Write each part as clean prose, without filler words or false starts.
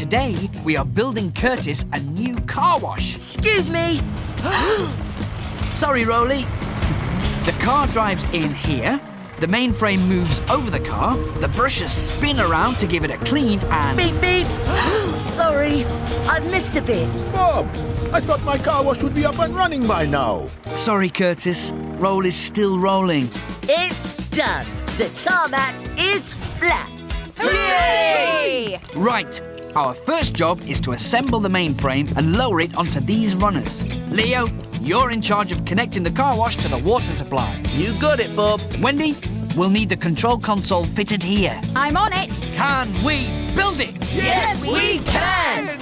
Today, we are building Curtis a new car wash. Excuse me. Sorry, Roley. The car drives in here, the mainframe moves over the car, the brushes spin around to give it a clean and... Beep, beep. Sorry, I've missed a bit. Bob, I thought my car wash would be up and running by now. Sorry, Curtis. Roll is still rolling. It's done. The tarmac is flat. Hooray! Right. Our first job is to assemble the mainframe and lower it onto these runners. Leo, you're in charge of connecting the car wash to the water supply. You got it, Bob. Wendy, we'll need the control console fitted here. I'm on it. Can we build it? Yes, we can.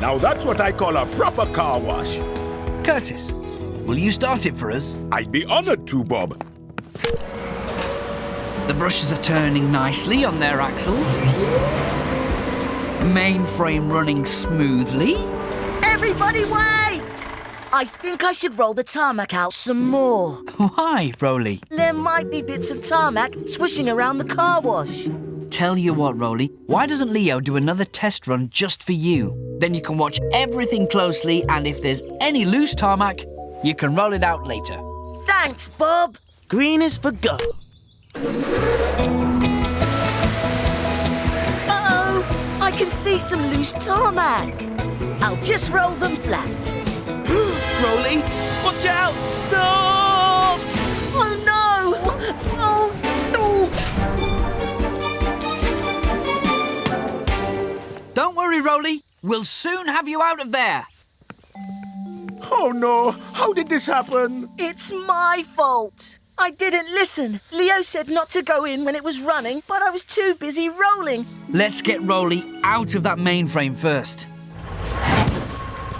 Now that's what I call a proper car wash. Curtis, will you start it for us? I'd be honored to, Bob. The brushes are turning nicely on their axles. Mainframe running smoothly. Everybody wait! I think I should roll the tarmac out some more. Why, Roley? There might be bits of tarmac swishing around the car wash. Tell you what, Roley, why doesn't Leo do another test run just for you? Then you can watch everything closely, and if there's any loose tarmac, you can roll it out later. Thanks, Bob. Green is for go. Uh-oh, I can see some loose tarmac. I'll just roll them flat. Roley, watch out! Stop! Oh, no! Oh, no! Don't worry, Roley. We'll soon have you out of there. Oh no, how did this happen? It's my fault. I didn't listen. Leo said not to go in when it was running, but I was too busy rolling. Let's get Roley out of that mainframe first.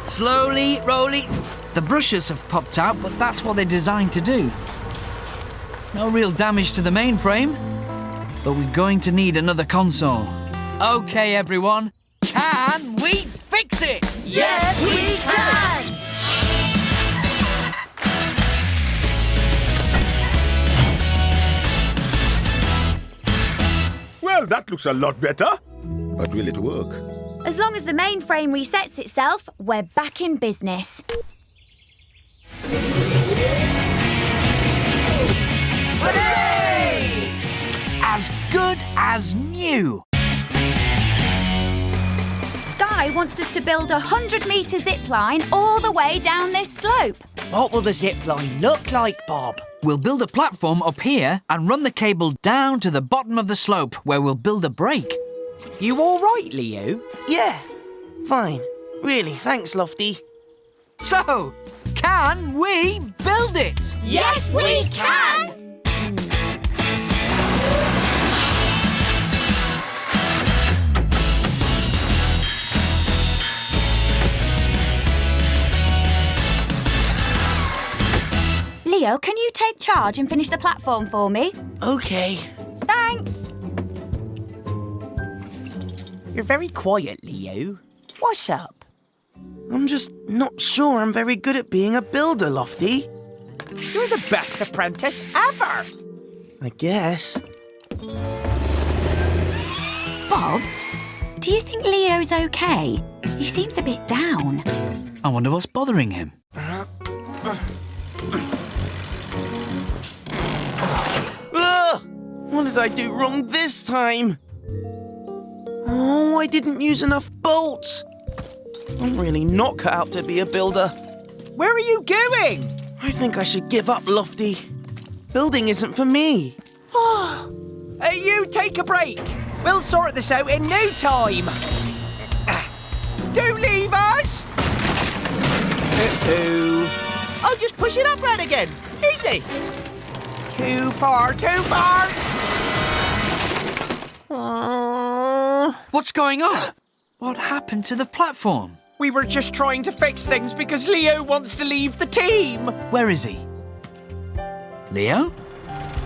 Slowly, Roley. The brushes have popped out, but that's what they're designed to do. No real damage to the mainframe, but we're going to need another console. Okay, everyone. Can we fix it? Yes, we can! Well, that looks a lot better. But will it work? As long as the mainframe resets itself, we're back in business. Hooray! As good as new. Sky wants us to build a 100-metre zip line all the way down this slope. What will the zip line look like, Bob? We'll build a platform up here and run the cable down to the bottom of the slope where we'll build a break. You all right, Leo? Yeah, fine. Really, thanks, Lofty. So, can we build it? Yes, we can! Leo, can you take charge and finish the platform for me? Okay. Thanks. You're very quiet, Leo. What's up? I'm just not sure I'm very good at being a builder, Lofty. You're the best apprentice ever. I guess. Bob, do you think Leo's okay? He seems a bit down. I wonder what's bothering him. What did I do wrong this time? Oh, I didn't use enough bolts. I'm really not cut out to be a builder. Where are you going? I think I should give up, Lofty. Building isn't for me. You take a break. We'll sort this out in no time. Don't leave us. I'll just push it up right again. Easy. Too far, too far. What's going on? What happened to the platform? We were just trying to fix things because Leo wants to leave the team. Where is he? Leo?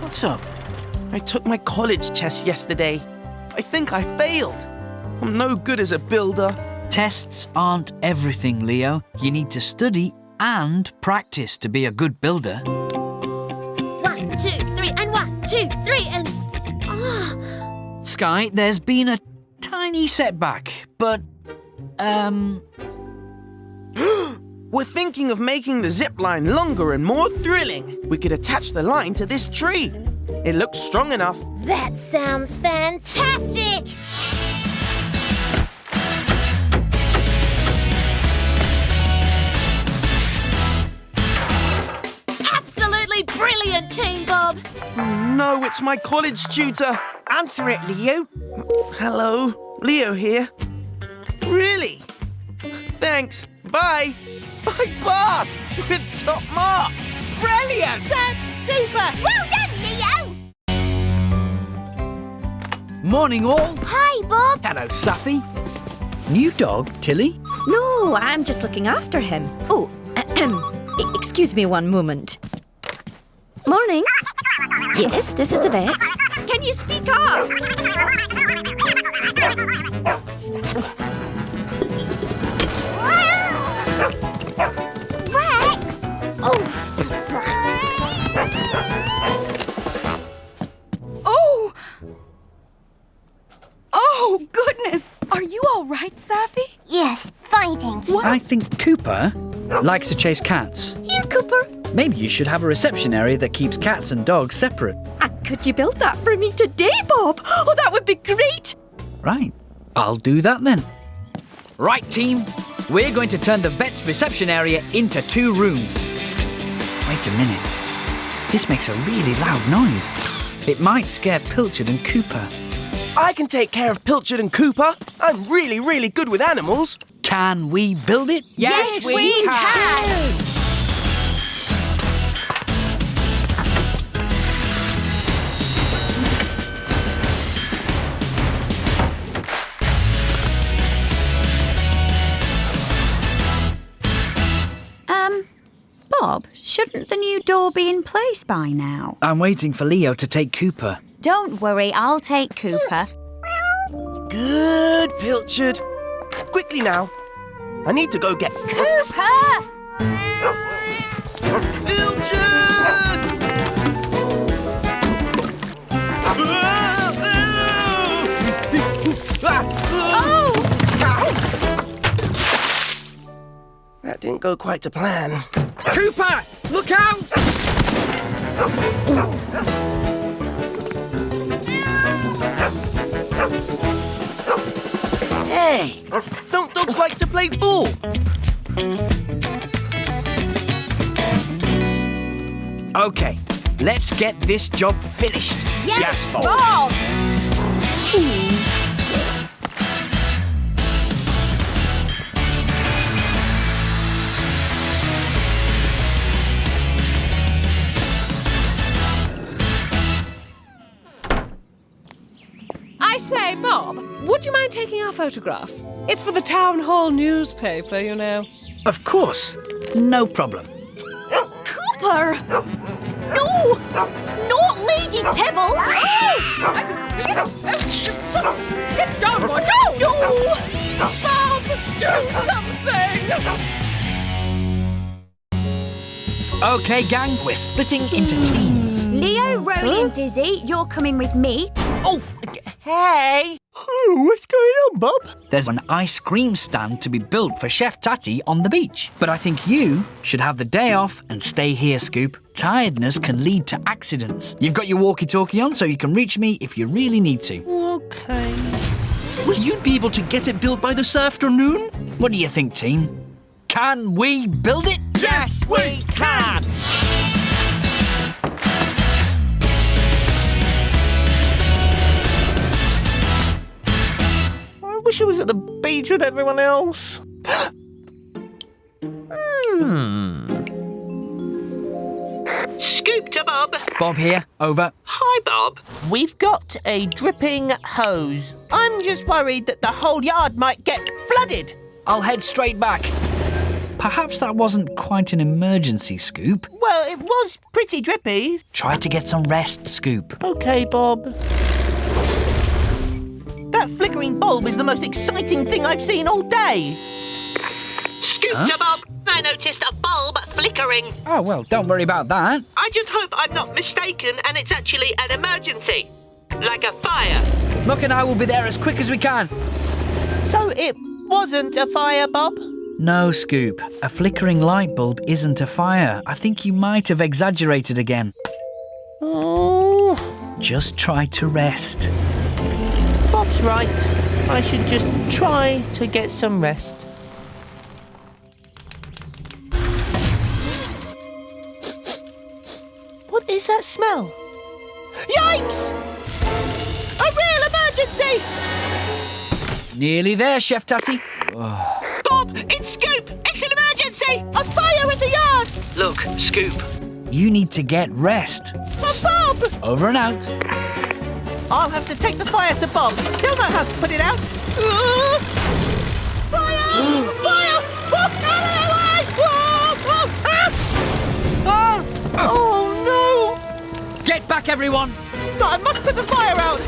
What's up? I took my college test yesterday. I think I failed. I'm no good as a builder. Tests aren't everything, Leo. You need to study and practice to be a good builder. 2, 3, and 1, 2, 3, and... Ah. Sky, there's been a tiny setback, but, We're thinking of making the zip line longer and more thrilling. We could attach the line to this tree. It looks strong enough. That sounds fantastic! Absolutely brilliant, Team Bob! No, it's my college tutor. Answer it, Leo. Hello, Leo here. Really? Thanks. Bye. I passed with top marks. Brilliant! That's super! Well done, Leo! morning all. Hi, Bob. Hello, Safi. New dog, Tilly? No, I'm just looking after him. Oh, excuse me one moment. Morning. Yes, this is the vet. Can you speak up? Rex! Oh! Oh! Oh, goodness! Are you all right, Safi? Yes, fine, thank you. I think Cooper likes to chase cats. Here, Cooper. Maybe you should have a reception area that keeps cats and dogs separate. And could you build that for me today, Bob? Oh, that would be great. Right, I'll do that then. Right, team, we're going to turn the vet's reception area into 2 rooms. Wait a minute. This makes a really loud noise. It might scare Pilchard and Cooper. I can take care of Pilchard and Cooper. I'm really, really good with animals. Can we build it? Yes, we can! Bob, shouldn't the new door be in place by now? I'm waiting for Leo to take Cooper. Don't worry, I'll take Cooper. Good, Pilchard. Quickly now. I need to go get Cooper! Pilchard! Oh! That didn't go quite to plan. Cooper, look out! Hey, don't dogs like to play ball? Okay, let's get this job finished. Yes, Bob. Bob! I say, Bob, would you mind taking our photograph? It's for the town hall newspaper, you know. Of course, no problem. Cooper! No! Not Lady Tibble! Get down, boy, go! No! Bob, do something! Okay, gang, we're splitting into teams. Leo, Roley and Dizzy, you're coming with me. Oh, Hey! What's going on, Bob? There's an ice cream stand to be built for Chef Tatty on the beach. But I think you should have the day off and stay here, Scoop. Tiredness can lead to accidents. You've got your walkie-talkie on so you can reach me if you really need to. okay. Will you be able to get it built by this afternoon? What do you think, team? Can we build it? Yes, we can! I wish I was at the beach with everyone else. Scoop to Bob. Bob here, over. Hi, Bob. We've got a dripping hose. I'm just worried that the whole yard might get flooded. I'll head straight back. Perhaps that wasn't quite an emergency, Scoop. Well, it was pretty drippy. Try to get some rest, Scoop. Okay, Bob. That flickering bulb is the most exciting thing I've seen all day. Scoop to Bob. I noticed a bulb flickering. Oh, well, don't worry about that. I I just hope I'm not mistaken and it's actually an emergency. Like a fire. Muck and I will be there as quick as we can. So it wasn't a fire, Bob? No, Scoop. A flickering light bulb isn't a fire. I think you might have exaggerated again. Oh, Just try to rest. Bob's right. I should just try to get some rest. What is that smell? Yikes! A real emergency! Nearly there, Chef Tatty. Bob, it's Scoop! It's an emergency! A fire in the yard! Look, Scoop. You need to get rest. But Bob! Over and out. I'll have to take the fire to Bob. He'll know how to put it out. Fire! Fire! Bob, out of the way! Oh, no! Get back, everyone. No, I must put the fire out.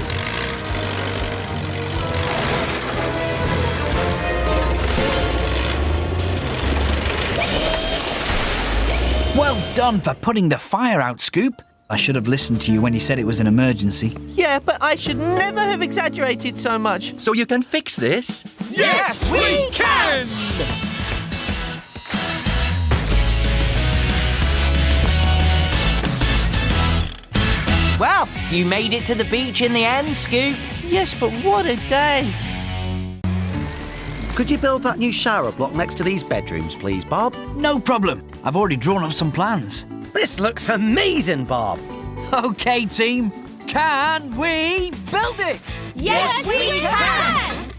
Well done for putting the fire out, Scoop. I should have listened to you when you said it was an emergency. Yeah, but I should never have exaggerated so much. So you can fix this? Yes, we can! Well, you made it to the beach in the end, Scoop. Yes, but what a day. Could you build that new shower block next to these bedrooms, please, Bob? No problem. I've already drawn up some plans. This looks amazing, Bob. OK, team. Can we build it? Yes, we can!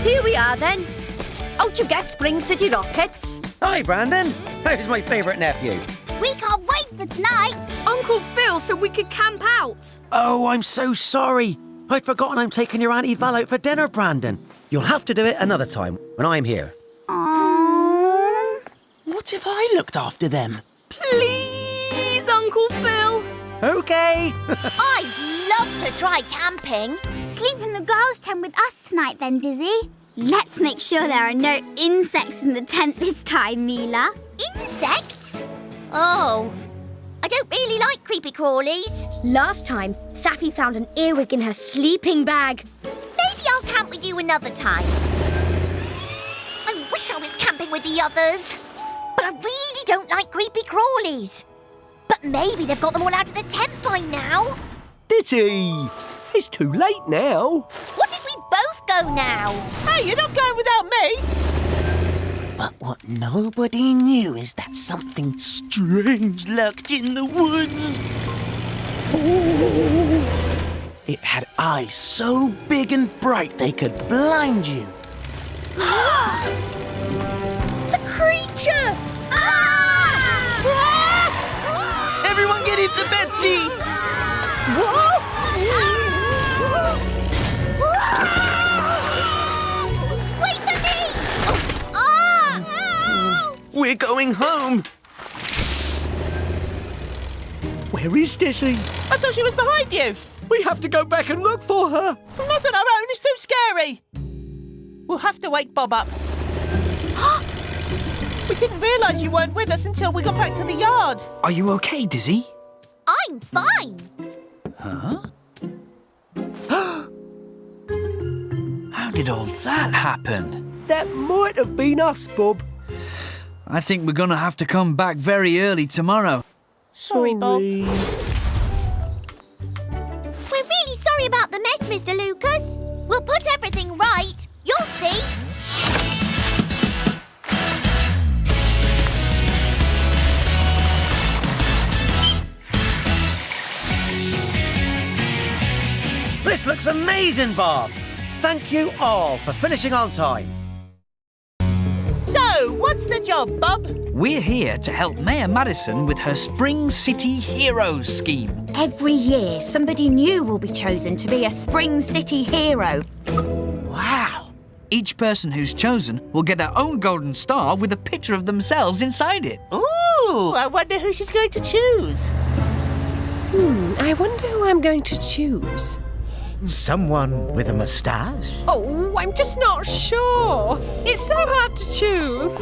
Here we are then. Out you get, Spring City Rockets. Hi, Brandon. Who's my favourite nephew? We can't wait for tonight. Uncle Phil said we could camp out. Oh, I'm so sorry. I'd forgotten I'm taking your Auntie Val out for dinner, Brandon. You'll have to do it another time when I'm here. What if I looked after them? Please, Uncle Phil. OK. I'd love to try camping. Sleep in the girls' tent with us tonight then, Dizzy. Let's make sure there are no insects in the tent this time, Mila. Insects? Oh, I don't really like creepy crawlies. Last time, Safi found an earwig in her sleeping bag. Maybe I'll camp with you another time. I wish I was camping with the others. But I really don't like creepy crawlies. But maybe they've got them all out of the tent by now. Dizzy! It's too late now. What if we both go now? Hey, you're not going without me. But what nobody knew is that something strange lurked in the woods. Oh. It had eyes so big and bright they could blind you. The creature! Everyone get into Betsy! Wait for me! We're going home. Where is Dizzy? I thought she was behind you. We have to go back and look for her. Not on our own, it's too scary. We'll have to wake Bob up. We didn't realise you weren't with us until we got back to the yard. Are you OK, Dizzy? I'm fine. Huh? How did all that happen? That might have been us, Bob. I think we're going to have to come back very early tomorrow. Sorry, Bob. We're really sorry about the mess, Mr. Lucas. We'll put everything right. You'll see. This looks amazing, Bob. Thank you all for finishing on time. So, what's the job, Bob? We're here to help Mayor Madison with her Spring City Heroes scheme. Every year, somebody new will be chosen to be a Spring City hero. Wow! Each person who's chosen will get their own golden star with a picture of themselves inside it. Ooh, I wonder who she's going to choose. I wonder who I'm going to choose. Someone with a moustache? Oh, I'm just not sure. It's so hard to choose.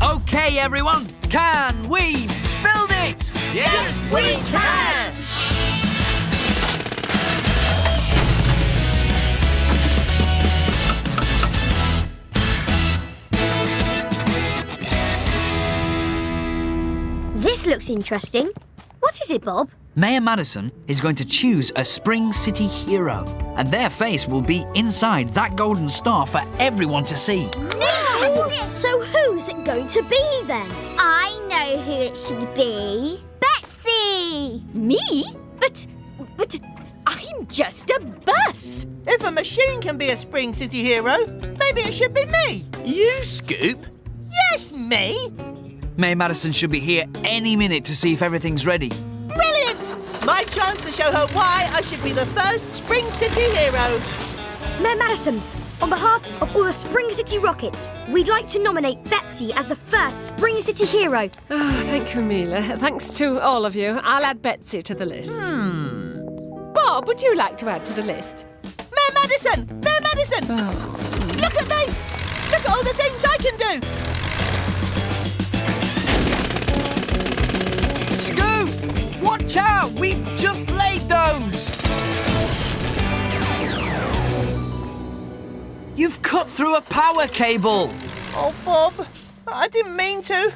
Okay, everyone, can we build it? Yes, we can! This looks interesting. What is it, Bob? Mayor Madison is going to choose a Spring City hero, and their face will be inside that golden star for everyone to see. So who's it going to be then? I know who it should be. Betsy! Me? But I'm just a bus. If a machine can be a Spring City hero, maybe it should be me. You, Scoop? Yes, me. Mayor Madison should be here any minute to see if everything's ready. Brilliant! My chance to show her why I should be the first Spring City hero. Mayor Madison, on behalf of all the Spring City Rockets, we'd like to nominate Betsy as the first Spring City hero. Oh, thank you, Mila. Thanks to all of you. I'll add Betsy to the list. Bob, would you like to add to the list? Mayor Madison! Mayor Madison! Look at me! Look at all the things I can do! Scoop! Watch out! We've just laid those! You've cut through a power cable! Oh, Bob, I didn't mean to.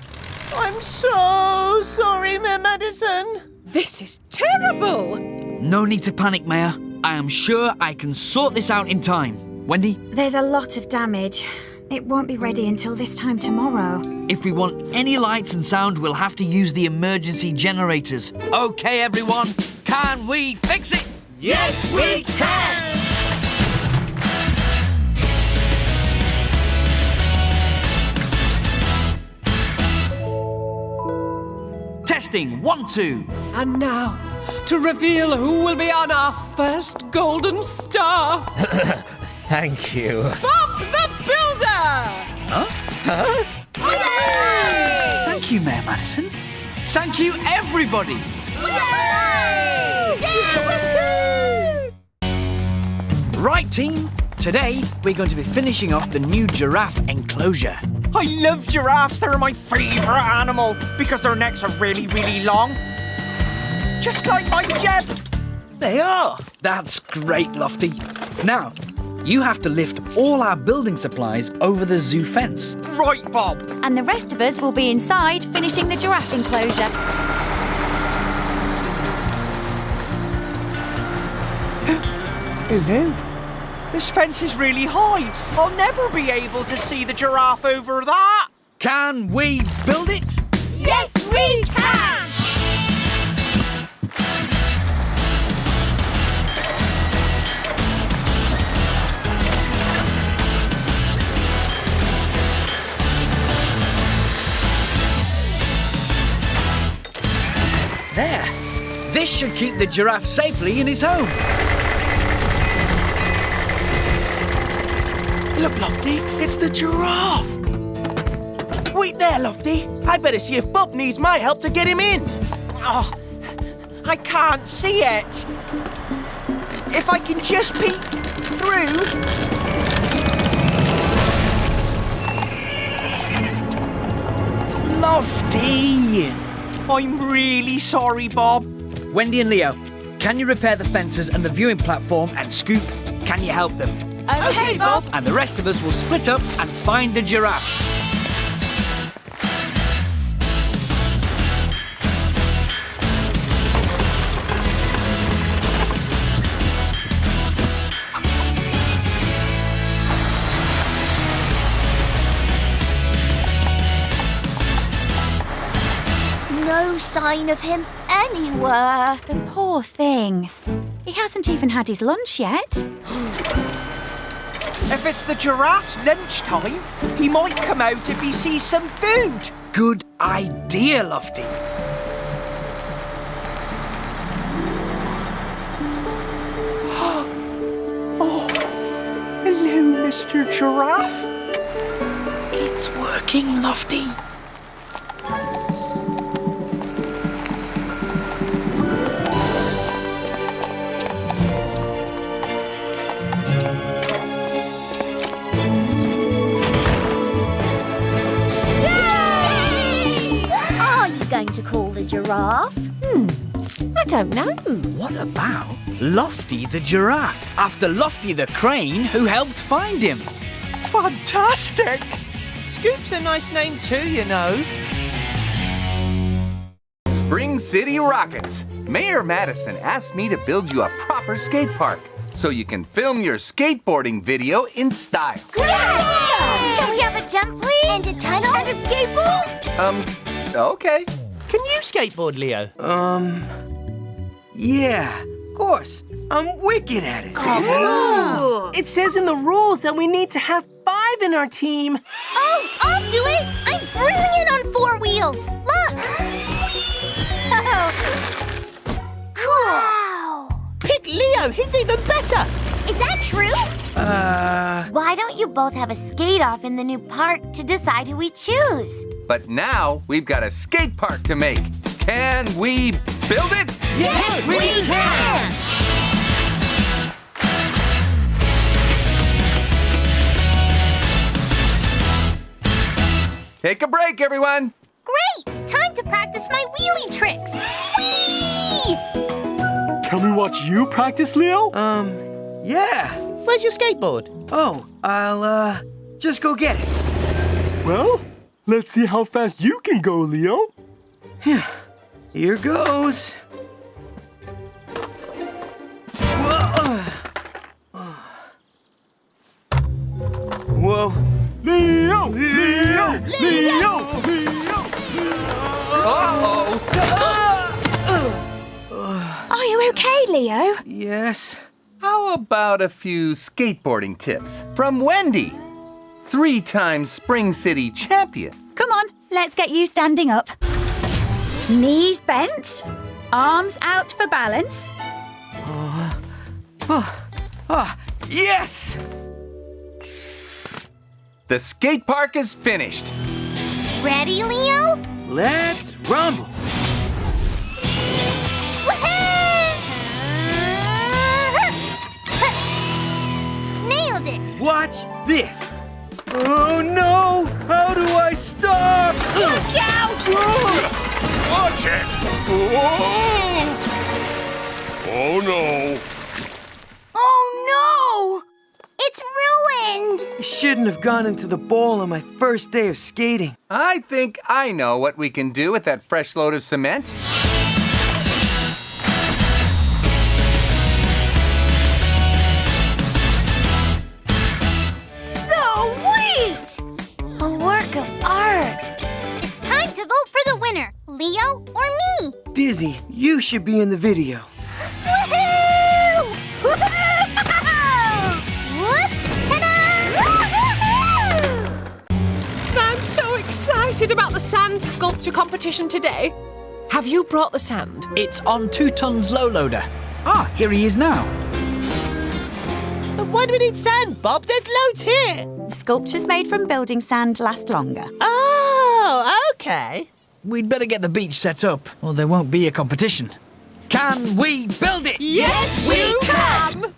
I'm so sorry, Mayor Madison. This is terrible! No need to panic, Mayor. I am sure I can sort this out in time. Wendy? There's a lot of damage. It won't be ready until this time tomorrow. If we want any lights and sound, we'll have to use the emergency generators. Okay, everyone, can we fix it? Yes, we can! Testing, 1, 2. And now, to reveal who will be on our first golden star, Thank you. Bob the Builder! Thank you, Mayor Madison. Thank you, everybody. Right, team. Today, we're going to be finishing off the new giraffe enclosure. I love giraffes. They're my favourite animal because their necks are really, really long. Just like my Jeb. They are. That's great, Lofty. Now, you have to lift all our building supplies over the zoo fence. Right, Bob. And the rest of us will be inside finishing the giraffe enclosure. Hello. This fence is really high. I'll never be able to see the giraffe over that. Can we build it? Yes, we can! There. This should keep the giraffe safely in his home. Look, Lofty, it's the giraffe. Wait there, Lofty. I better see if Bob needs my help to get him in. Oh, I can't see it. If I can just peek through. Lofty! I'm really sorry, Bob. Wendy and Leo, can you repair the fences and the viewing platform? And Scoop, can you help them? Okay, Bob. And the rest of us will split up and find the giraffe. No sign of him anywhere. The poor thing. He hasn't even had his lunch yet. If it's the giraffe's lunchtime, he might come out if he sees some food. Good idea, Lofty. Oh, hello, Mr. Giraffe. It's working, Lofty. Giraffe? I don't know. What about Lofty the Giraffe, after Lofty the Crane, who helped find him? Fantastic! Scoop's a nice name too, you know. Spring City Rockets. Mayor Madison asked me to build you a proper skate park so you can film your skateboarding video in style. Can we have a jump, please? And a tunnel? And a skateboard? Okay. Can you skateboard, Leo? Yeah, of course. I'm wicked at it. It says in the rules that we need to have 5 in our team. Oh, I'll do it! I'm brilliant on 4 wheels! Look! Wow! Pick Leo, he's even better! Is that true? Why don't you both have a skate-off in the new park to decide who we choose? But now we've got a skate park to make. Can we build it? Yes, we can! Take a break, everyone. Great! Time to practice my wheelie tricks! Whee! Can we watch you practice, Leo? Yeah. Where's your skateboard? Oh, I'll, just go get it. Well, let's see how fast you can go, Leo. Here goes. Whoa. Leo! Leo! Leo! Uh-oh. Are you okay, Leo? Yes. How about a few skateboarding tips from Wendy, 3-time Spring City champion? Come on, let's get you standing up. Knees bent, arms out for balance. Yes! The skate park is finished. Ready, Leo? Let's rumble. Nailed it! Watch this. Oh no! How do I stop? Watch out! Watch it! Oh no! Oh no! It's ruined! I shouldn't have gone into the bowl on my first day of skating. I think I know what we can do with that fresh load of cement. Sweet! A work of art. It's time to vote for the winner, Leo or me. Dizzy, you should be in the video. Woohoo! Woohoo! Whoop! Ta-da! Woohoo! I'm so excited about the sand sculpture competition today. Have you brought the sand? It's on 2 tons low loader. Ah, here he is now. But why do we need sand, Bob? There's loads here. Sculptures made from building sand last longer. Oh, okay. We'd better get the beach set up, or there won't be a competition. Can we build it? Yes, we can!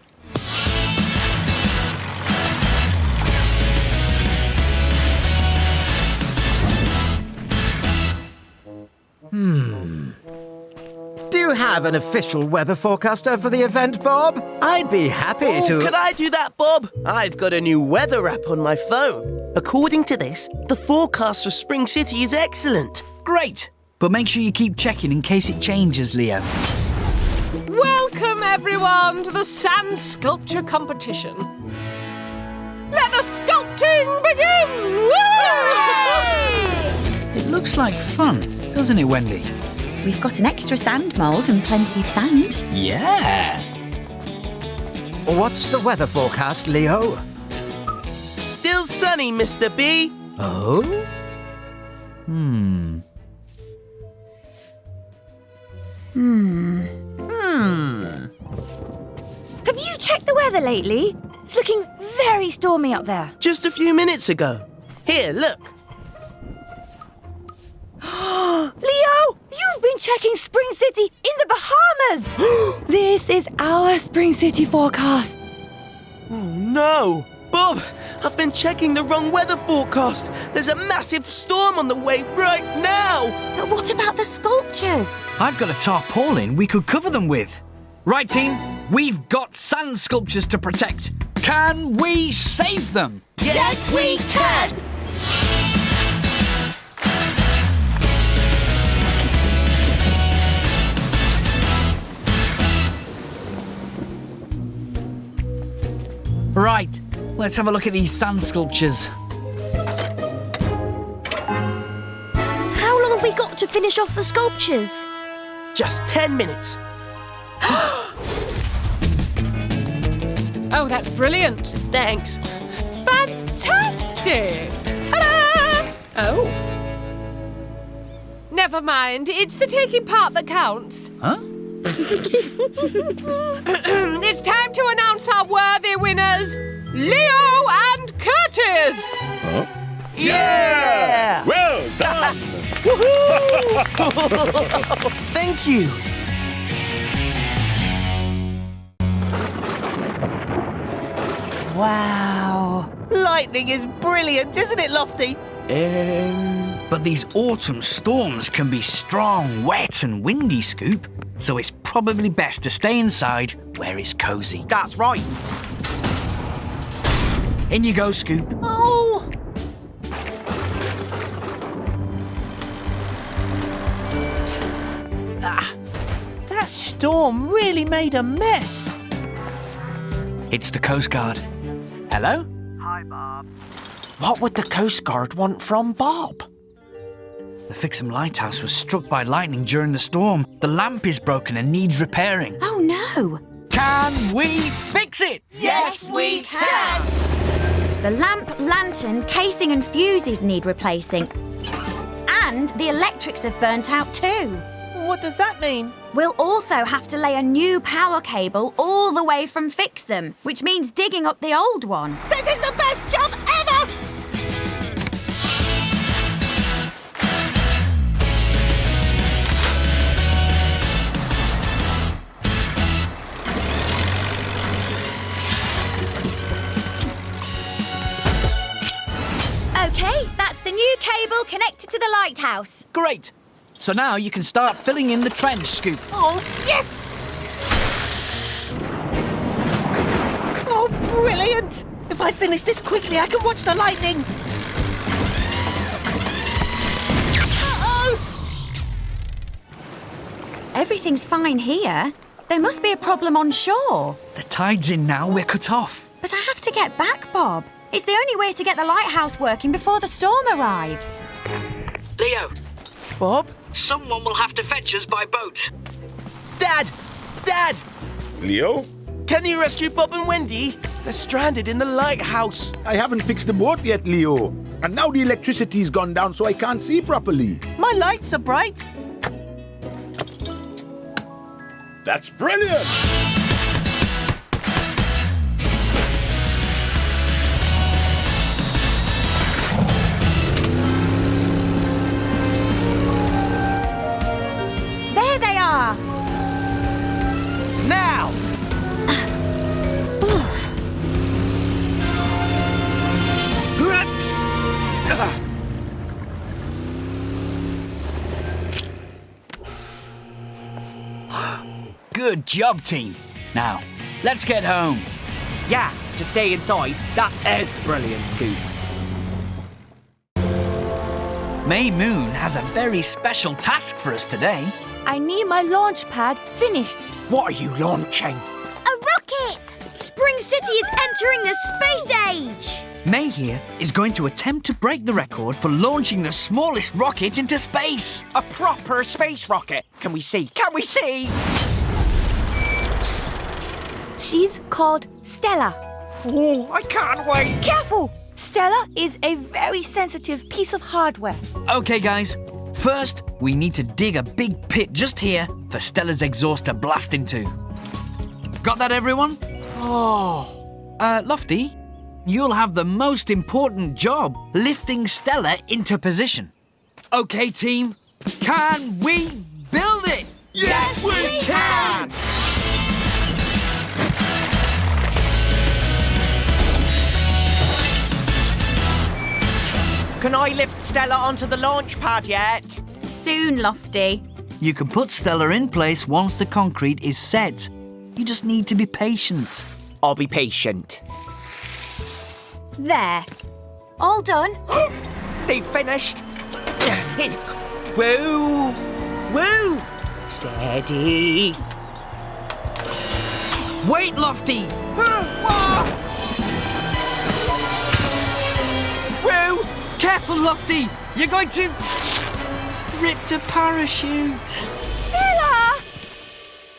Do you have an official weather forecaster for the event, Bob? I'd be happy to... Could I do that, Bob? I've got a new weather app on my phone. According to this, the forecast for Spring City is excellent. Great! But make sure you keep checking in case it changes, Leo. Welcome, everyone, to the sand sculpture competition. Let the sculpting begin! Woo! It looks like fun, doesn't it, Wendy? We've got an extra sand mould and plenty of sand. Yeah! What's the weather forecast, Leo? Still sunny, Mr. B. Oh? Have you checked the weather lately? It's looking very stormy up there. Just a few minutes ago. Here, look. Leo, you've been checking Spring City in the Bahamas. This is our Spring City forecast. Oh, no. Bob, I've been checking the wrong weather forecast. There's a massive storm on the way right now. But what about the sculptures? I've got a tarpaulin we could cover them with. Right, team? We've got sand sculptures to protect. Can we save them? Yes, we can! Right, let's have a look at these sand sculptures. How long have we got to finish off the sculptures? Just 10 minutes. Oh, that's brilliant. Thanks. Fantastic! Ta-da! Oh. Never mind, it's the taking part that counts. Huh? It's time to announce our worthy winners, Leo and Curtis! Huh? Yeah! Well done! Woohoo! Thank you. Wow. Lightning is brilliant, isn't it, Lofty? But these autumn storms can be strong, wet and windy, Scoop. So it's probably best to stay inside where it's cosy. That's right. In you go, Scoop. Oh. That storm really made a mess. It's the Coast Guard. Hello? Hi, Bob. What would the Coast Guard want from Bob? The Fixham lighthouse was struck by lightning during the storm. The lamp is broken and needs repairing. Oh no! Can we fix it? Yes, we can! The lamp, lantern, casing and fuses need replacing. And the electrics have burnt out too. What does that mean? We'll also have to lay a new power cable all the way from Fixham, which means digging up the old one. This is the best job ever! OK, that's the new cable connected to the lighthouse. Great. So now you can start filling in the trench, Scoop. Oh, yes! Oh, brilliant! If I finish this quickly, I can watch the lightning. Uh-oh! Everything's fine here. There must be a problem on shore. The tide's in now, we're cut off. But I have to get back, Bob. It's the only way to get the lighthouse working before the storm arrives. Leo, Bob? someone will have to fetch us by boat. Dad! Dad! Leo? Can you rescue Bob and Wendy? They're stranded in the lighthouse. I haven't fixed the boat yet, Leo. And now the electricity's gone down so I can't see properly. My lights are bright. That's brilliant! There they are. Now! Good job, team. Now, let's get home. Yeah, to stay inside. That is brilliant, Scoop. May Moon has a very special task for us today. I need my launch pad finished. What are you launching? A rocket! Spring City is entering the space age! May here is going to attempt to break the record for launching the smallest rocket into space. A proper space rocket. Can we see? Can we see? She's called Stella. Oh, I can't wait. Careful! Stella is a very sensitive piece of hardware. Okay, guys. First, we need to dig a big pit just here for Stella's exhaust to blast into. Got that, everyone? Oh. Lofty, you'll have the most important job, lifting Stella into position. Okay, team, can we build it? Yes, we can! Can I lift Stella onto the launch pad yet? Soon, Lofty. You can put Stella in place once the concrete is set. You just need to be patient. I'll be patient. There. All done. They've finished. Woo! Woo! Steady. Wait, Lofty! Woo! Careful, Lofty! You're going to rip the parachute. Stella!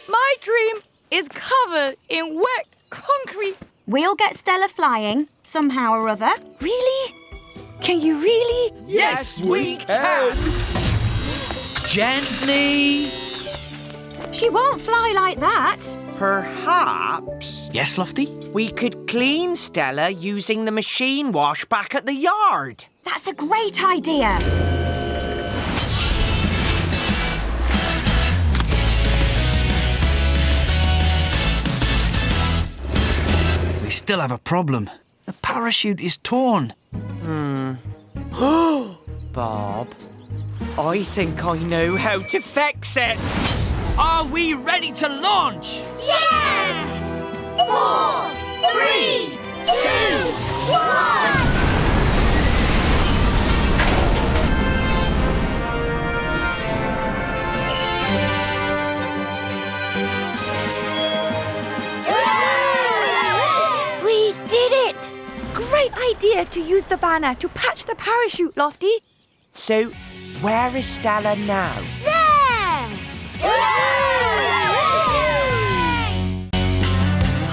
My dream is covered in wet concrete. We'll get Stella flying, somehow or other. Really? Can you really? Yes, we can! Gently! She won't fly like that. Perhaps Yes, Lofty? we could clean Stella using the machine wash back at the yard. That's a great idea. We still have a problem. The parachute is torn. Bob, I think I know how to fix it. Are we ready to launch? Yes! 4, 3, 2, 1! We did it! Great idea to use the banner to patch the parachute, Lofty. So, where is Stella now? There!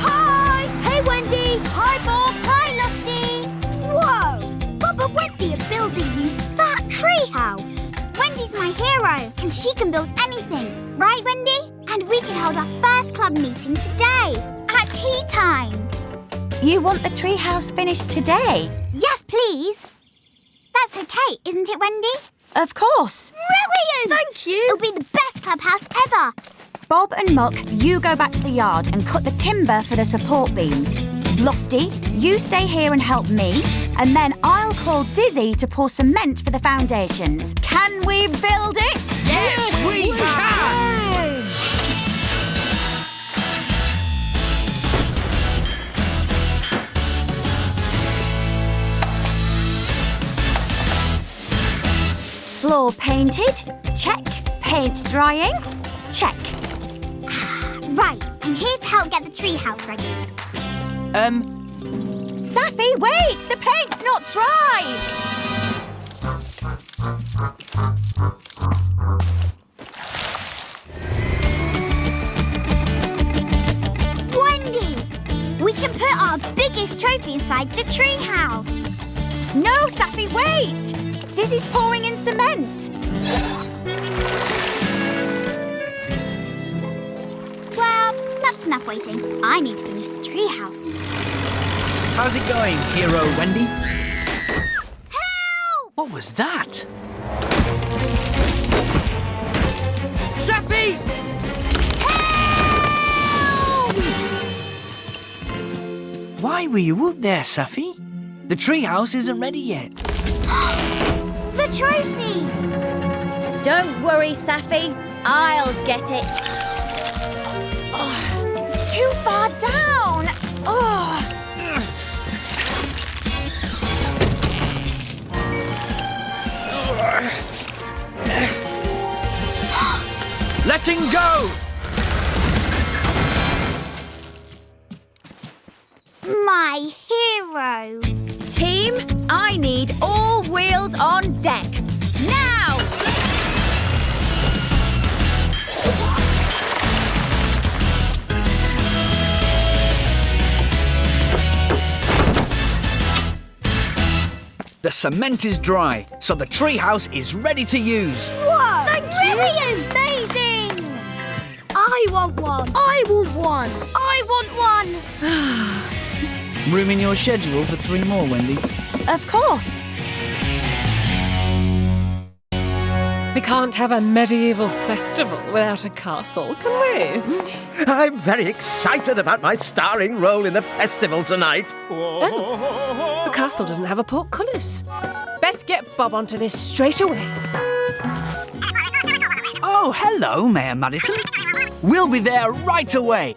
Hi! Hey, Wendy! Hi, Bob! Hi, Lofty! Whoa! Bob and Wendy are building you that treehouse. Wendy's my hero, and she can build anything. Right, Wendy? And we can hold our first club meeting today, at tea time. You want the treehouse finished today? Yes, please. That's okay, isn't it, Wendy? Of course. Brilliant! Thank you. It'll be the best clubhouse ever. Bob and Muck, you go back to the yard and cut the timber for the support beams. Lofty, you stay here and help me, and then I'll call Dizzy to pour cement for the foundations. Can we build it? Yes, we can! Floor painted? Check. Paint drying? Check. Right, I'm here to help get the treehouse ready. Safi, wait! The paint's not dry! Wendy, we can put our biggest trophy inside the treehouse. No, Safi, wait! Dizzy's pouring in cement. Well, that's enough waiting. I need to finish the treehouse. How's it going, Hero Wendy? Help! What was that? Safi! Help! Why were you up there, Safi? The treehouse isn't ready yet. The trophy! Don't worry, Safi. I'll get it. Oh, it's too far down. Oh. Letting go! My hero. Team, I need all wheels on deck. Now! The cement is dry, so the treehouse is ready to use. Whoa! Brilliant! Amazing! I want one. I want one. I want one. Room in your schedule for 3 more, Wendy. Of course. We can't have a medieval festival without a castle, can we? I'm very excited about my starring role in the festival tonight. Oh, the castle doesn't have a portcullis. B Let's get Bob onto this straight away. Oh, hello, Mayor Madison. We'll be there right away.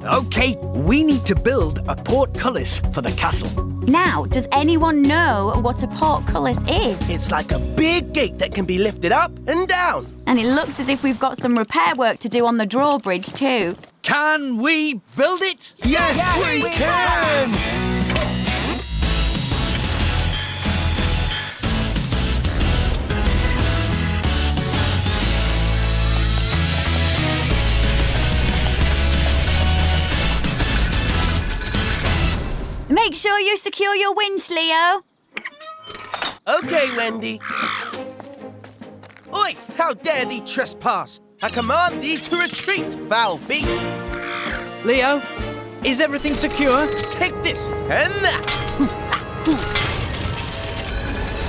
OK, we need to build a portcullis for the castle. Now, does anyone know what a portcullis is? It's like a big gate that can be lifted up and down. And it looks as if we've got some repair work to do on the drawbridge too. Can we build it? Yes, we can! Make sure you secure your winch, Leo. Okay, Wendy. Oi, how dare thee trespass? I command thee to retreat, foul beast. Leo, is everything secure? Take this and that.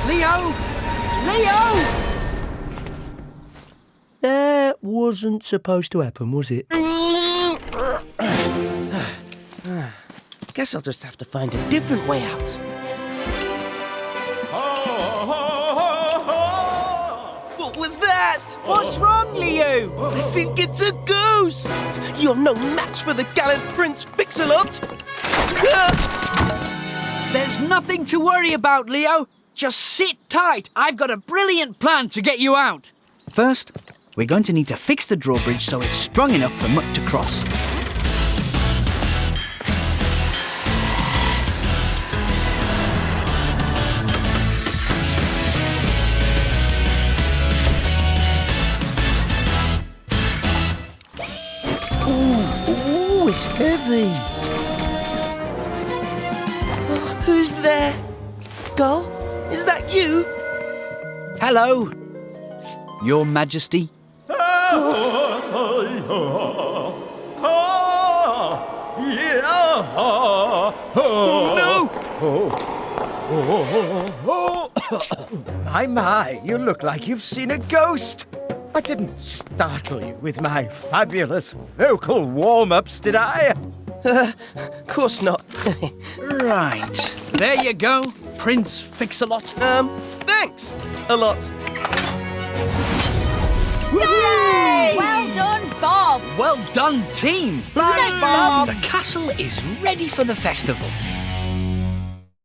Leo! Leo! That wasn't supposed to happen, was it? Guess I'll just have to find a different way out. What was that? What's wrong, Leo? I think it's a ghost. You're no match for the gallant Prince Fix-a-Lot. There's nothing to worry about, Leo. Just sit tight. I've got a brilliant plan to get you out. First, we're going to need to fix the drawbridge so it's strong enough for Muck to cross. Ooh, it's heavy. Oh, who's there? Gull? Is that you? Hello, Your Majesty. Oh, no! My, you look like you've seen a ghost. I didn't startle you with my fabulous vocal warm-ups, did I? Of course not. Right, there you go, Prince Fix-a-Lot. Thanks a lot. Yay! Well done, Bob. Well done, team. Thanks, Bob. The castle is ready for the festival.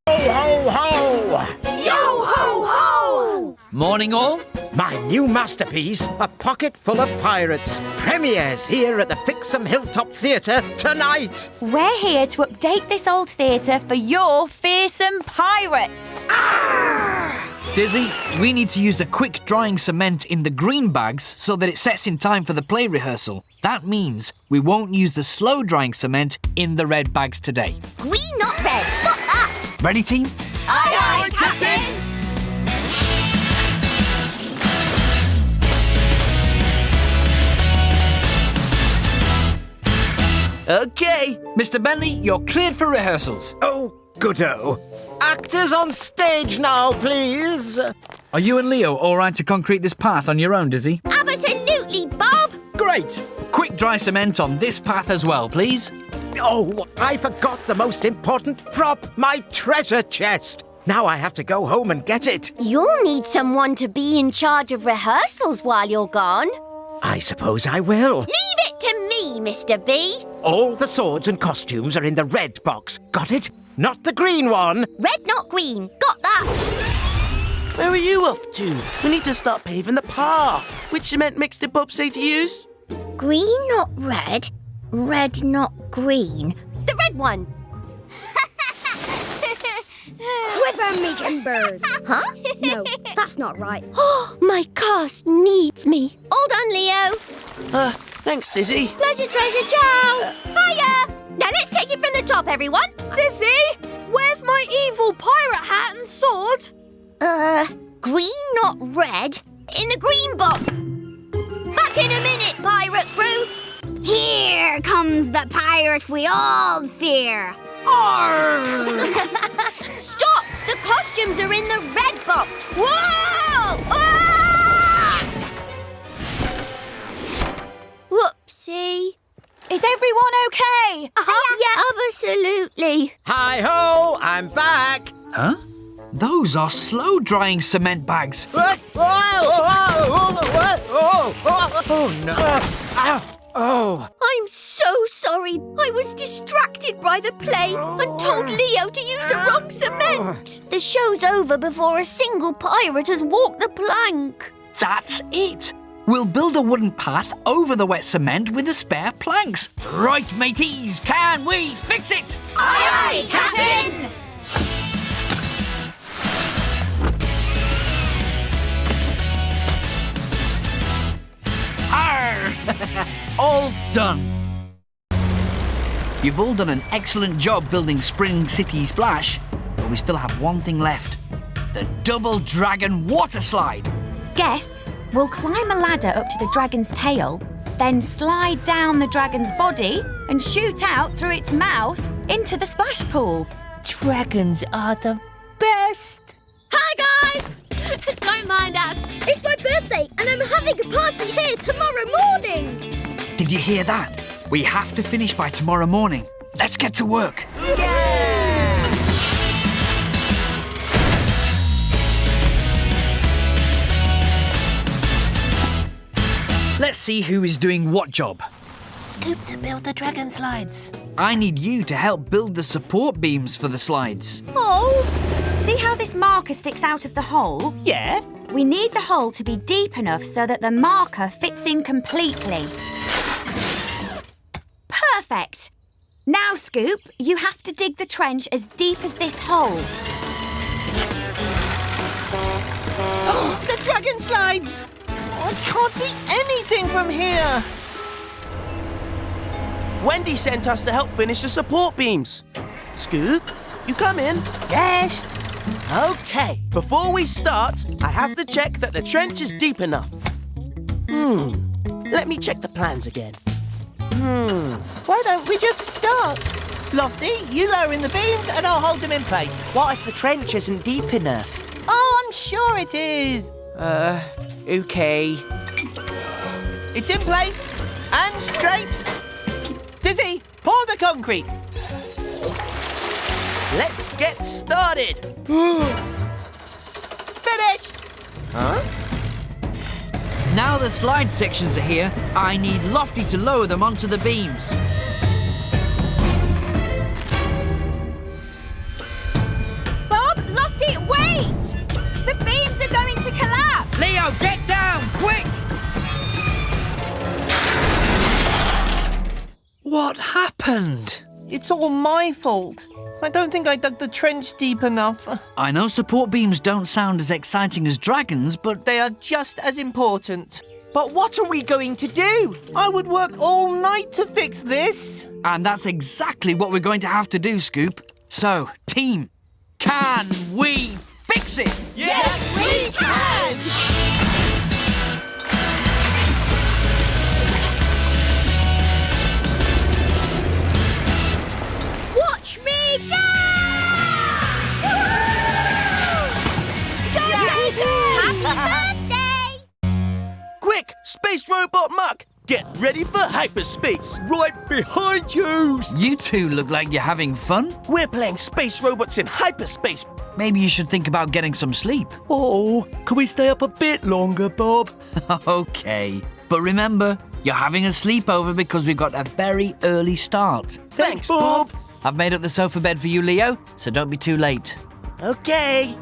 Ho, ho, ho! Yo ho ho! Morning, all. My new masterpiece, A Pocket Full of Pirates, premieres here at the Fixham Hilltop Theatre tonight. We're here to update this old theatre for your fearsome pirates. Dizzy, we need to use the quick drying cement in the green bags so that it sets in time for the play rehearsal. That means we won't use the slow drying cement in the red bags today. Green, not red. Got that. Ready, team? Aye, aye, Captain. Okay. Mr. Bentley, you're cleared for rehearsals. Oh, goodo. Actors on stage now, please. Are you and Leo all right to concrete this path on your own, Dizzy? Absolutely, Bob. Great. Quick dry cement on this path as well, please. Oh, I forgot the most important prop, my treasure chest. Now I have to go home and get it. You'll need someone to be in charge of rehearsals while you're gone. I suppose I will. Leave it to me, Mr. B. All the swords and costumes are in the red box. Got it? Not the green one. Red, not green. Got that. Where are you off to? We need to start paving the path. Which cement mix did Bob say to use? Green, not red. Red, not green. The red one. Quiver me timbers. Huh? No, that's not right. My cast needs me. All done, Leo. Thanks, Dizzy. Pleasure, treasure, ciao. Hiya. Now let's take it from the top, everyone. Dizzy, where's my evil pirate hat and sword? Green, not red. In the green box. Back in a minute, pirate crew. Here comes the pirate we all fear. Stop! The costumes are in the red box. Whoa! Ah! Whoopsie. Is everyone okay? Yeah, absolutely. Hi-ho, I'm back. Huh? Those are slow-drying cement bags. Oh, no. Oh. I'm so sorry. I was distracted by the play and told Leo to use the wrong cement. The show's over before a single pirate has walked the plank. That's it. We'll build a wooden path over the wet cement with the spare planks. Right, mateys, can we fix it? Aye, aye, Captain! Arr! All done. You've all done an excellent job building Spring City Splash, but we still have one thing left. The Double Dragon Water Slide. Guests will climb a ladder up to the dragon's tail, then slide down the dragon's body and shoot out through its mouth into the splash pool. Dragons are the best. Hi, guys! Don't mind us. It's my birthday and I'm having a party here tomorrow morning. Did you hear that? We have to finish by tomorrow morning. Let's get to work. Let's see who is doing what job. Scoop to build the dragon slides. I need you to help build the support beams for the slides. Oh! See how this marker sticks out of the hole? Yeah. We need the hole to be deep enough so that the marker fits in completely. Perfect. Now, Scoop, you have to dig the trench as deep as this hole. Oh, the dragon slides! I can't see anything from here. Wendy sent us to help finish the support beams. Scoop, you come in. Yes. Okay, before we start, I have to check that the trench is deep enough. Let me check the plans again. Why don't we just start? Lofty, you lower in the beams and I'll hold them in place. What if the trench isn't deep enough? Oh, I'm sure it is. Okay. It's in place and straight. Dizzy, pour the concrete. Let's get started. Finished. Huh? Now the slide sections are here, I need Lofty to lower them onto the beams. Bob, Lofty, wait! The beams are going to collapse! Leo, get down, quick! What happened? It's all my fault. I don't think I dug the trench deep enough. I know support beams don't sound as exciting as dragons, but They are just as important. But what are we going to do? I would work all night to fix this. And that's exactly what we're going to have to do, Scoop. So, team, can we fix it? Yes, we can! Watch me go! Happy birthday! Quick, space robot Muck, get ready for hyperspace. Right behind you! You two look like you're having fun. We're playing space robots in hyperspace. Maybe you should think about getting some sleep. Oh, can we stay up a bit longer, Bob? Okay. But remember, you're having a sleepover because we've got a very early start. Thanks, Bob. I've made up the sofa bed for you, Leo, so don't be too late. Okay.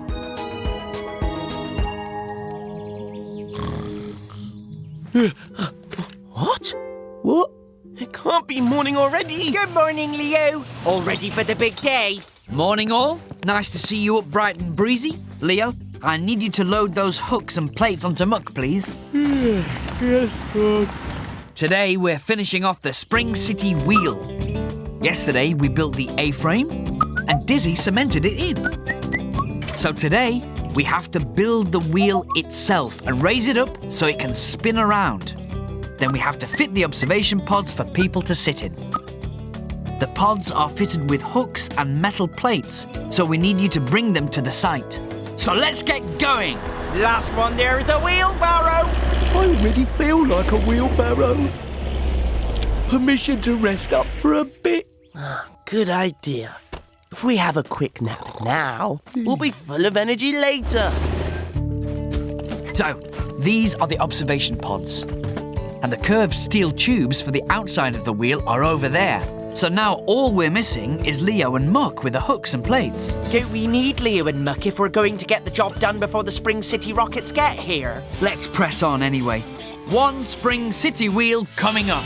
What? What? It can't be morning already. Good morning, Leo. All ready for the big day? Morning, all. Nice to see you up bright and breezy. Leo, I need you to load those hooks and plates onto Muck, please. Yes, Bob. Today, we're finishing off the Spring City wheel. Yesterday, we built the A-frame, and Dizzy cemented it in. So today, we have to build the wheel itself and raise it up so it can spin around. Then we have to fit the observation pods for people to sit in. The pods are fitted with hooks and metal plates, so we need you to bring them to the site. So let's get going! Last one there is a wheelbarrow. I already feel like a wheelbarrow. Permission to rest up for a bit. Good idea. If we have a quick nap now, we'll be full of energy later. So, these are the observation pods. And the curved steel tubes for the outside of the wheel are over there. So now all we're missing is Leo and Muck with the hooks and plates. Don't we need Leo and Muck if we're going to get the job done before the Spring City Rockets get here? Let's press on anyway. One Spring City wheel coming up.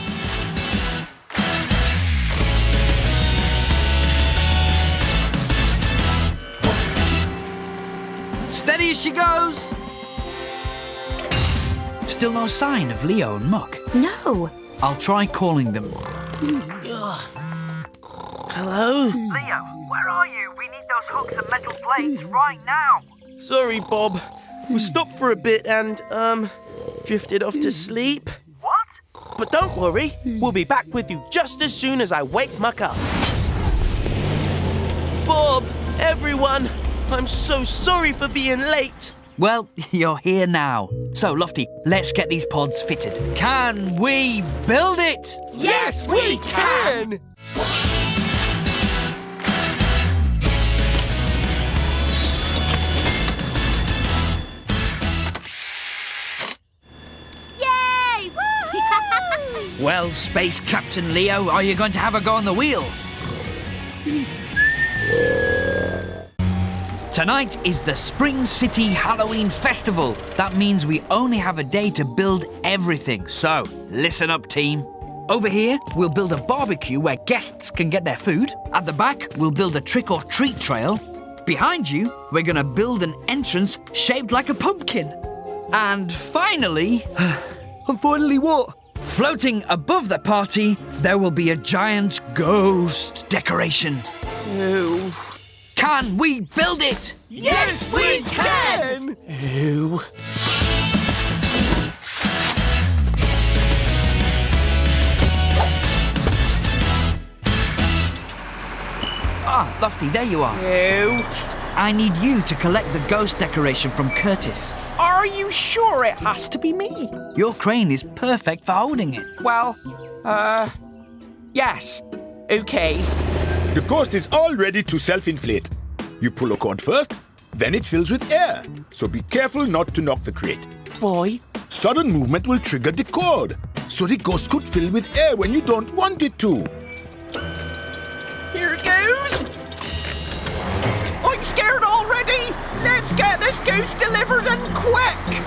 Steady as she goes. Still no sign of Leo and Muck. No. I'll try calling them. Hello? Leo, where are you? We need those hooks and metal plates right now. Sorry, Bob. We stopped for a bit and, drifted off to sleep. What? But don't worry, we'll be back with you just as soon as I wake Muck up. Bob, everyone, I'm so sorry for being late. Well, you're here now. So, Lofty, let's get these pods fitted. Can we build it? Yes, we can! Yay! Woo! Well, Space Captain Leo, are you going to have a go on the wheel? Tonight is the Spring City Halloween Festival. That means we only have a day to build everything. So, listen up, team. Over here, we'll build a barbecue where guests can get their food. At the back, we'll build a trick-or-treat trail. Behind you, we're going to build an entrance shaped like a pumpkin. And finally... And finally what? Floating above the party, there will be a giant ghost decoration. Ew. Can we build it? Yes, we can! Ew. Ah, Lofty, there you are. Ew. I need you to collect the ghost decoration from Curtis. Are you sure it has to be me? Your crane is perfect for holding it. Well, yes. Okay. The ghost is all ready to self-inflate. You pull a cord first, then it fills with air. So be careful not to knock the crate. Why? Sudden movement will trigger the cord, so the ghost could fill with air when you don't want it to. Here it goes. I'm scared already. Let's get this ghost delivered and quick.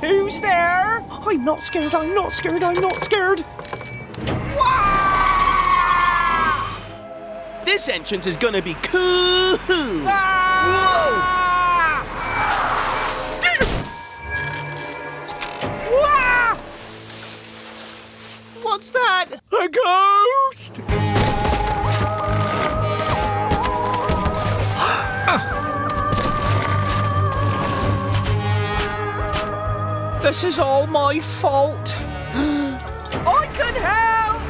Who's there? I'm not scared, I'm not scared, I'm not scared. This entrance is gonna be cool. Whoa! What's that? A ghost! This is all my fault. I can help!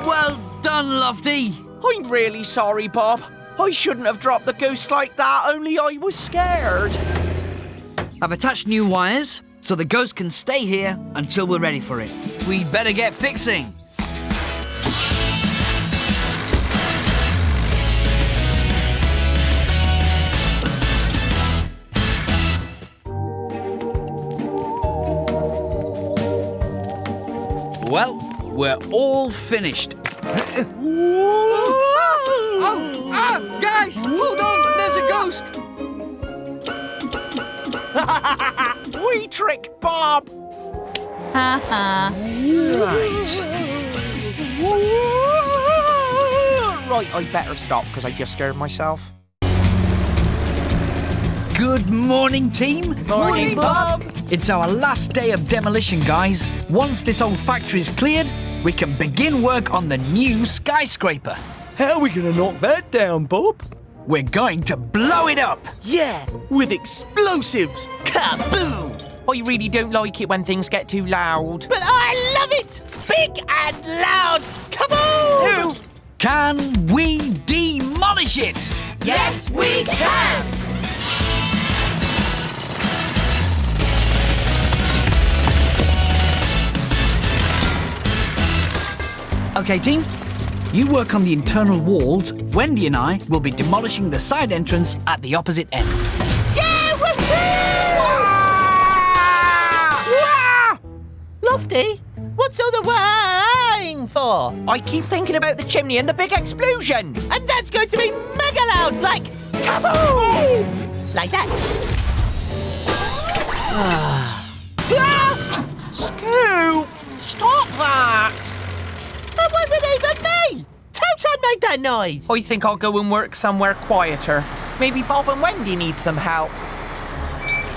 Well done, Lofty. I'm really sorry, Bob. I shouldn't have dropped the ghost like that, only I was scared. I've attached new wires so the ghost can stay here until we're ready for it. We'd better get fixing. Well, we're all finished. Guys, hold on, there's a ghost. We tricked Bob. Haha. Right, I better stop because I just scared myself. Good morning, team. Morning, Bob. It's our last day of demolition, guys. Once this old factory's cleared, we can begin work on the new skyscraper. How are we gonna knock that down, Bob? We're going to blow it up. Yeah, with explosives. Kaboom! I really don't like it when things get too loud. But I love it! Big and loud! Come on! Can we demolish it? Yes, we can! OK, team. You work on the internal walls. Wendy and I will be demolishing the side entrance at the opposite end. Lofty, what's all the wahing for? I keep thinking about the chimney and the big explosion. And that's going to be mega loud, like kaboom! Like that. Scoop! Stop that! That wasn't even me! Toto made that noise! I think I'll go and work somewhere quieter. Maybe Bob and Wendy need some help.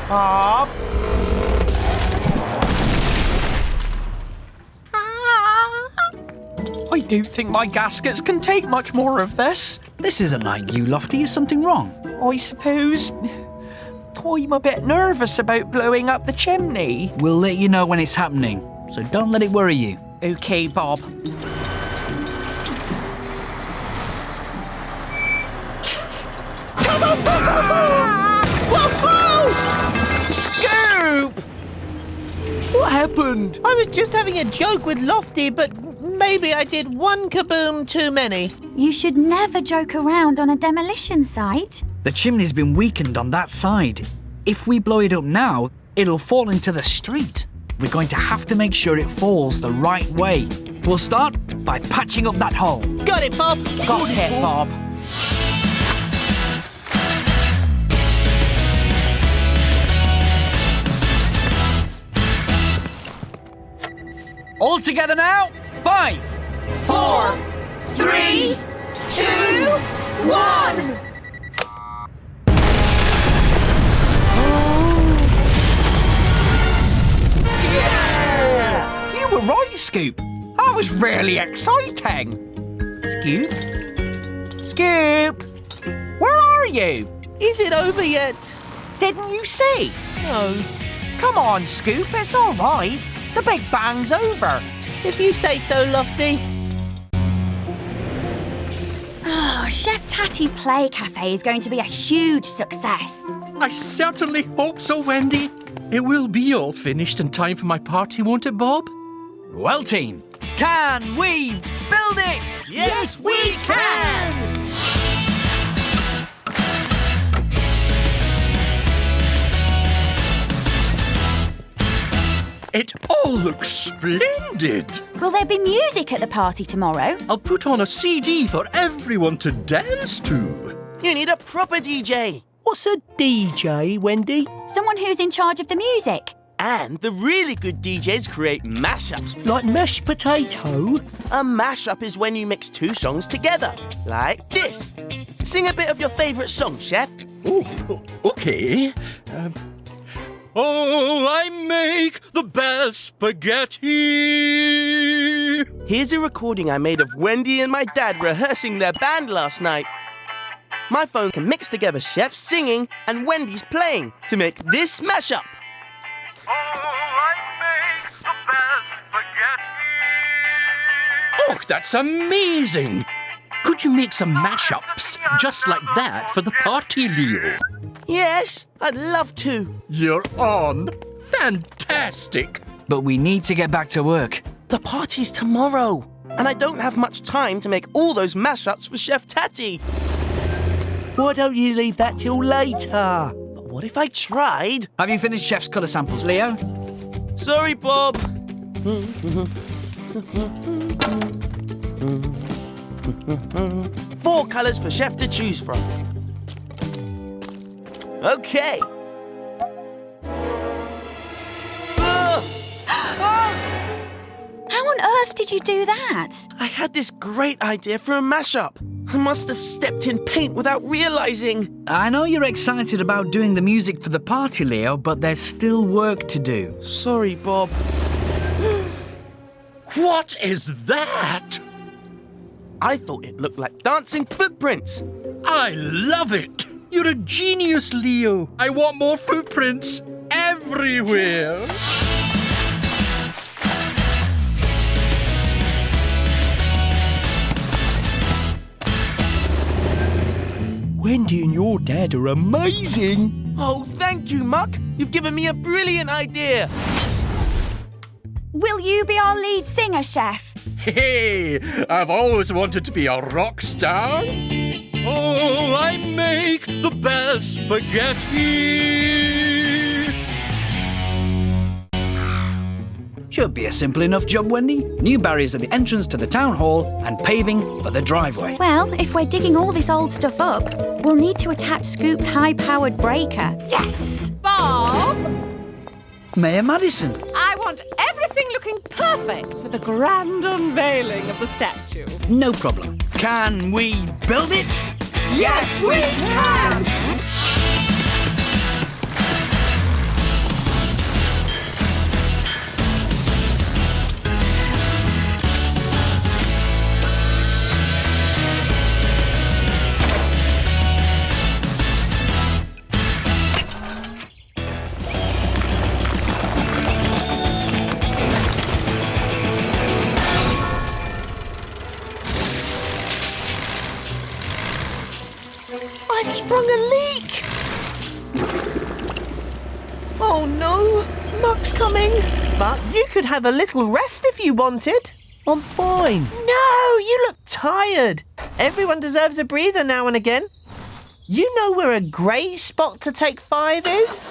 Bob? I don't think my gaskets can take much more of this. This isn't like you, Lofty. Is something wrong? I suppose I'm a bit nervous about blowing up the chimney. We'll let you know when it's happening, so don't let it worry you. OK, Bob. Come on, Scoop! What happened? I was just having a joke with Lofty, but maybe I did one kaboom too many. You should never joke around on a demolition site. The chimney's been weakened on that side. If we blow it up now, it'll fall into the street. We're going to have to make sure it falls the right way. We'll start by patching up that hole. Got it, Bob. Got it, Bob. All together now. 5, 4, 3, 2, 1. Yeah! You were right, Scoop. That was really exciting. Scoop? Scoop? Where are you? Is it over yet? Didn't you see? No. Come on, Scoop, it's all right. The Big Bang's over. If you say so, Lofty. Oh, Chef Tatty's Play Cafe is going to be a huge success. I certainly hope so, Wendy. It will be all finished in time for my party, won't it, Bob? Well, team, can we build it? Yes, we can! It all looks splendid. Will there be music at the party tomorrow? I'll put on a CD for everyone to dance to. You need a proper DJ. What's a DJ, Wendy? Someone who's in charge of the music. And the really good DJs create mashups. Like mashed potato? A mashup is when you mix two songs together, like this. Sing a bit of your favourite song, Chef. Oh, okay. Oh, I make the best spaghetti. Here's a recording I made of Wendy and my dad rehearsing their band last night. My phone can mix together Chef singing and Wendy's playing to make this mashup. Oh, that's amazing. Could you make some mashups just like that for the party, Leo? Yes, I'd love to. You're on. Fantastic. But we need to get back to work. The party's tomorrow, and I don't have much time to make all those mashups for Chef Tatty. Why don't you leave that till later? But what if I tried? Have you finished Chef's colour samples, Leo? Sorry, Bob. 4 colours for Chef to choose from. Okay. How on earth did you do that? I had this great idea for a mashup. I must have stepped in paint without realising. I know you're excited about doing the music for the party, Leo, but there's still work to do. Sorry, Bob. What is that? I thought it looked like dancing footprints. I love it. You're a genius, Leo. I want more footprints everywhere. Wendy and your dad are amazing. Oh, thank you, Muck. You've given me a brilliant idea. Will you be our lead singer, Chef? Hey, I've always wanted to be a rock star. Oh, I make the best spaghetti. Should be a simple enough job, Wendy. New barriers at the entrance to the town hall and paving for the driveway. Well, if we're digging all this old stuff up, we'll need to attach Scoop's high-powered breaker. Yes! Bob! Mayor Madison. I want everything looking perfect for the grand unveiling of the statue. No problem. Can we build it? Yes, we can! I've sprung a leak! Oh no, Muck's coming. But you could have a little rest if you wanted. I'm fine. No, you look tired. Everyone deserves a breather now and again. You know where a grey spot to take 5 is?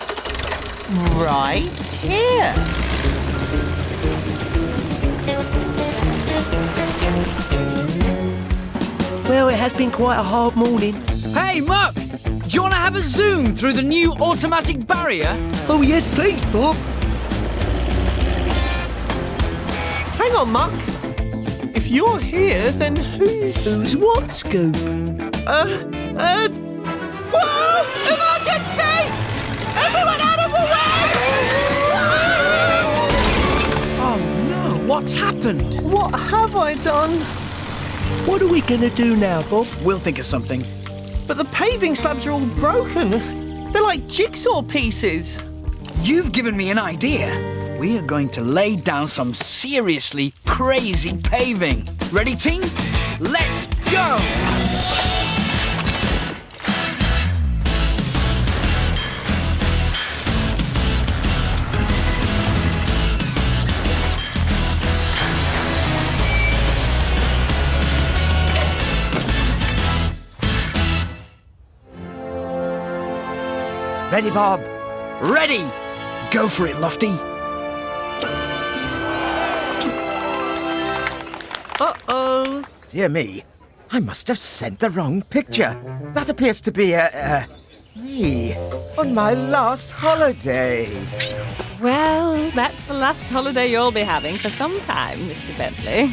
Right here. Well, it has been quite a hard morning. Hey, Muck! Do you want to have a zoom through the new automatic barrier? Oh, yes, please, Bob. Hang on, Muck. If you're here, then who's what, Scoop? Whoa! Emergency! Everyone out of the way! Oh no, what's happened? What have I done? What are we going to do now, Bob? We'll think of something. But the paving slabs are all broken. They're like jigsaw pieces. You've given me an idea. We are going to lay down some seriously crazy paving. Ready, team? Let's go! Ready, Bob? Ready! Go for it, Lofty. Uh-oh. Dear me, I must have sent the wrong picture. That appears to be me on my last holiday. Well, that's the last holiday you'll be having for some time, Mr. Bentley.